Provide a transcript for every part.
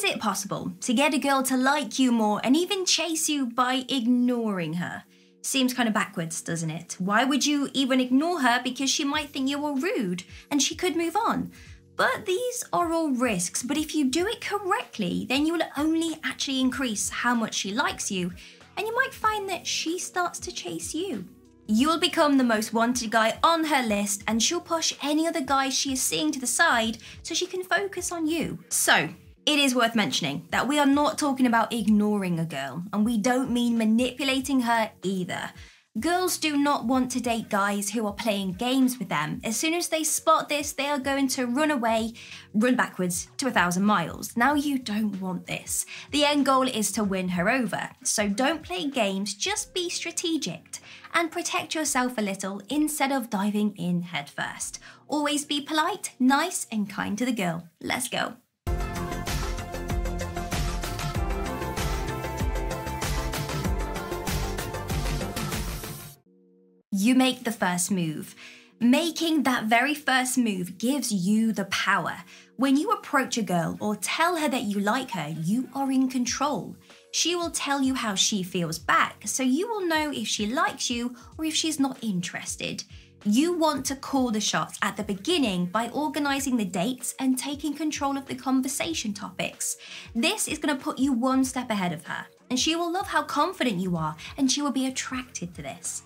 Is it possible to get a girl to like you more and even chase you by ignoring her? Seems kind of backwards, doesn't it? Why would you even ignore her? Because she might think you were rude and she could move on. But these are all risks, but if you do it correctly, then you will only actually increase how much she likes you, and you might find that she starts to chase you. You'll become the most wanted guy on her list, and she'll push any other guys she is seeing to the side so she can focus on you. So, it is worth mentioning that we are not talking about ignoring a girl, and we don't mean manipulating her either. Girls do not want to date guys who are playing games with them. As soon as they spot this, they are going to run away, run backwards to 1,000 miles. Now you don't want this. The end goal is to win her over. So don't play games, just be strategic and protect yourself a little instead of diving in headfirst. Always be polite, nice and kind to the girl. Let's go. You make the first move. Making that very first move gives you the power. When you approach a girl or tell her that you like her, you are in control. She will tell you how she feels back, so you will know if she likes you or if she's not interested. You want to call the shots at the beginning by organising the dates and taking control of the conversation topics. This is going to put you one step ahead of her, and she will love how confident you are, and she will be attracted to this.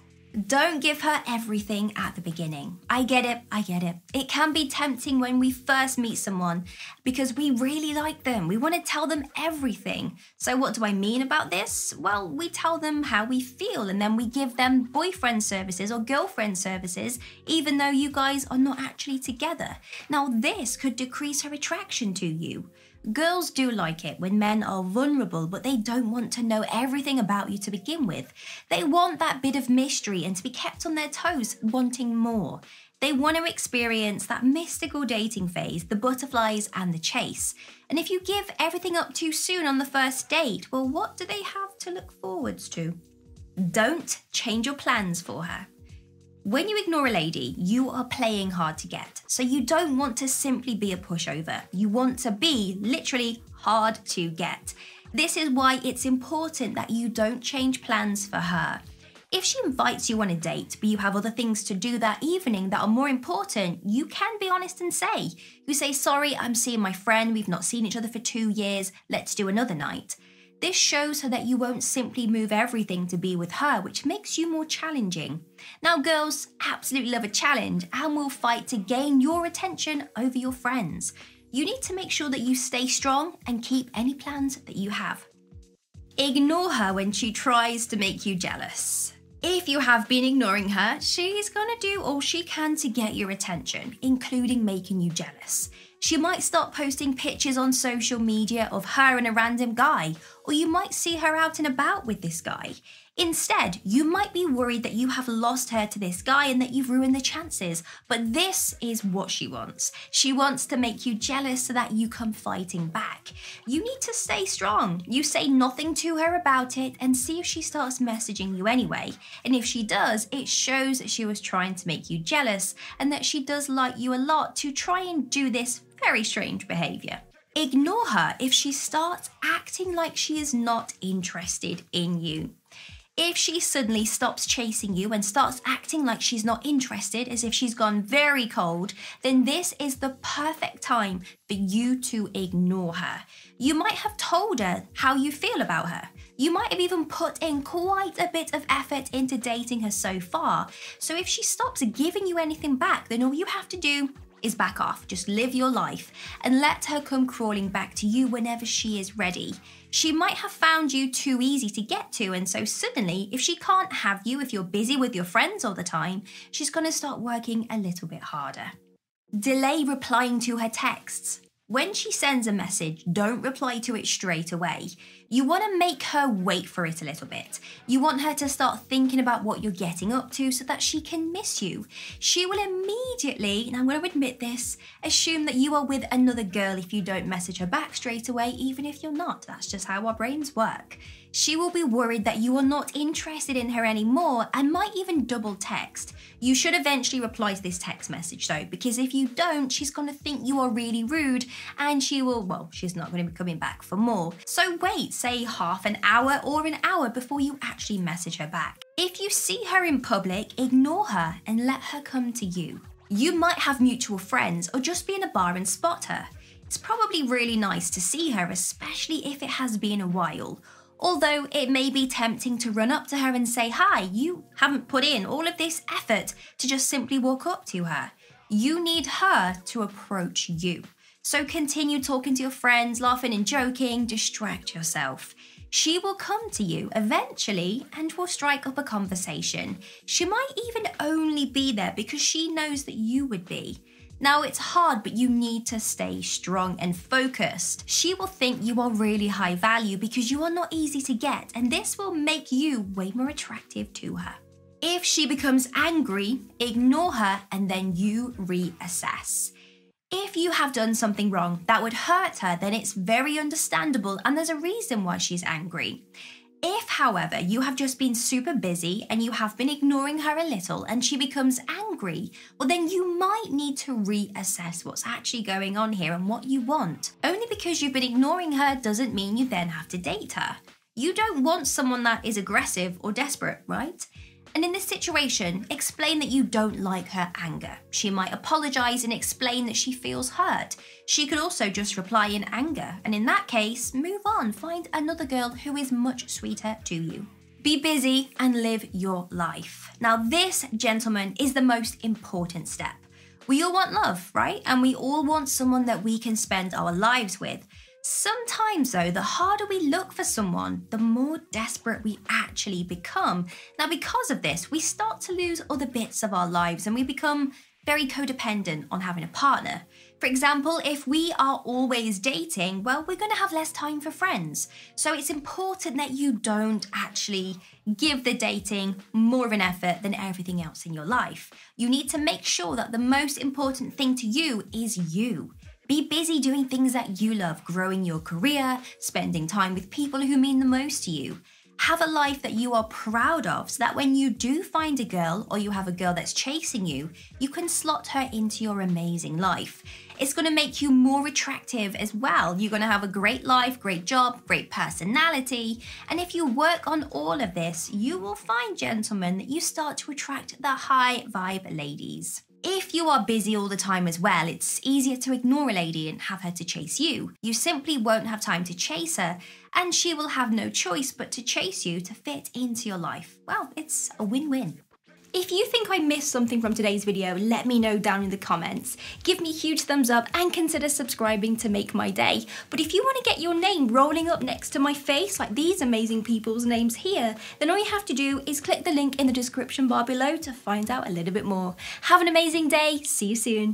Don't give her everything at the beginning. I get it. It can be tempting when we first meet someone because we really like them. We want to tell them everything. So what do I mean about this? Well, we tell them how we feel and then we give them boyfriend services or girlfriend services even though you guys are not actually together. Now this could decrease her attraction to you. Girls do like it when men are vulnerable, but they don't want to know everything about you to begin with. They want that bit of mystery and to be kept on their toes, wanting more. They want to experience that mystical dating phase, the butterflies and the chase. And if you give everything up too soon on the first date, well, what do they have to look forwards to? Don't change your plans for her. When you ignore a lady, you are playing hard to get. So you don't want to simply be a pushover. You want to be literally hard to get. This is why it's important that you don't change plans for her. If she invites you on a date, but you have other things to do that evening that are more important, you can be honest and say. You say, sorry, I'm seeing my friend. We've not seen each other for 2 years. Let's do another night. This shows her that you won't simply move everything to be with her, which makes you more challenging. Now, girls absolutely love a challenge and will fight to gain your attention over your friends. You need to make sure that you stay strong and keep any plans that you have. Ignore her when she tries to make you jealous. If you have been ignoring her, she's gonna do all she can to get your attention, including making you jealous. She might start posting pictures on social media of her and a random guy, or you might see her out and about with this guy. Instead, you might be worried that you have lost her to this guy and that you've ruined the chances. But this is what she wants. She wants to make you jealous so that you come fighting back. You need to stay strong. You say nothing to her about it and see if she starts messaging you anyway. And if she does, it shows that she was trying to make you jealous and that she does like you a lot to try and do this very strange behaviour. Ignore her if she starts acting like she is not interested in you. If she suddenly stops chasing you and starts acting like she's not interested, as if she's gone very cold, then this is the perfect time for you to ignore her. You might have told her how you feel about her. You might have even put in quite a bit of effort into dating her so far. So if she stops giving you anything back, then all you have to do is back off. Just live your life and let her come crawling back to you whenever she is ready. She might have found you too easy to get to, and so suddenly, if she can't have you, if you're busy with your friends all the time, she's going to start working a little bit harder. Delay replying to her texts. When she sends a message, don't reply to it straight away. You want to make her wait for it a little bit. You want her to start thinking about what you're getting up to so that she can miss you. She will immediately, and I'm going to admit this, assume that you are with another girl if you don't message her back straight away, even if you're not. That's just how our brains work. She will be worried that you are not interested in her anymore and might even double text. You should eventually reply to this text message though, because if you don't, she's going to think you are really rude and she's not going to be coming back for more. So wait, say half an hour or an hour before you actually message her back. If you see her in public, ignore her and let her come to you. You might have mutual friends or just be in a bar and spot her. It's probably really nice to see her, especially if it has been a while. Although it may be tempting to run up to her and say hi, you haven't put in all of this effort to just simply walk up to her. You need her to approach you. So continue talking to your friends, laughing and joking, distract yourself. She will come to you eventually and will strike up a conversation. She might even only be there because she knows that you would be. Now it's hard, but you need to stay strong and focused. She will think you are really high value because you are not easy to get, and this will make you way more attractive to her. If she becomes angry, ignore her and then you reassess. If you have done something wrong that would hurt her, then it's very understandable and there's a reason why she's angry. If, however, you have just been super busy and you have been ignoring her a little and she becomes angry, well then you might need to reassess what's actually going on here and what you want. Only because you've been ignoring her doesn't mean you then have to date her. You don't want someone that is aggressive or desperate, right? And in this situation, explain that you don't like her anger. She might apologize and explain that she feels hurt. She could also just reply in anger. And in that case, move on, find another girl who is much sweeter to you. Be busy and live your life. Now this, gentlemen, is the most important step. We all want love, right? And we all want someone that we can spend our lives with. Sometimes though, the harder we look for someone, the more desperate we actually become. Now because of this, we start to lose other bits of our lives and we become very codependent on having a partner. For example, if we are always dating, well, we're going to have less time for friends. So it's important that you don't actually give the dating more of an effort than everything else in your life. You need to make sure that the most important thing to you is you. Be busy doing things that you love, growing your career, spending time with people who mean the most to you. Have a life that you are proud of so that when you do find a girl or you have a girl that's chasing you, you can slot her into your amazing life. It's going to make you more attractive as well. You're going to have a great life, great job, great personality. And if you work on all of this, you will find, gentlemen, that you start to attract the high vibe ladies. If you are busy all the time as well, it's easier to ignore a lady and have her to chase you. You simply won't have time to chase her, and she will have no choice but to chase you to fit into your life. Well, it's a win-win. If you think I missed something from today's video, let me know down in the comments. Give me a huge thumbs up and consider subscribing to make my day. But if you want to get your name rolling up next to my face, like these amazing people's names here, then all you have to do is click the link in the description bar below to find out a little bit more. Have an amazing day. See you soon.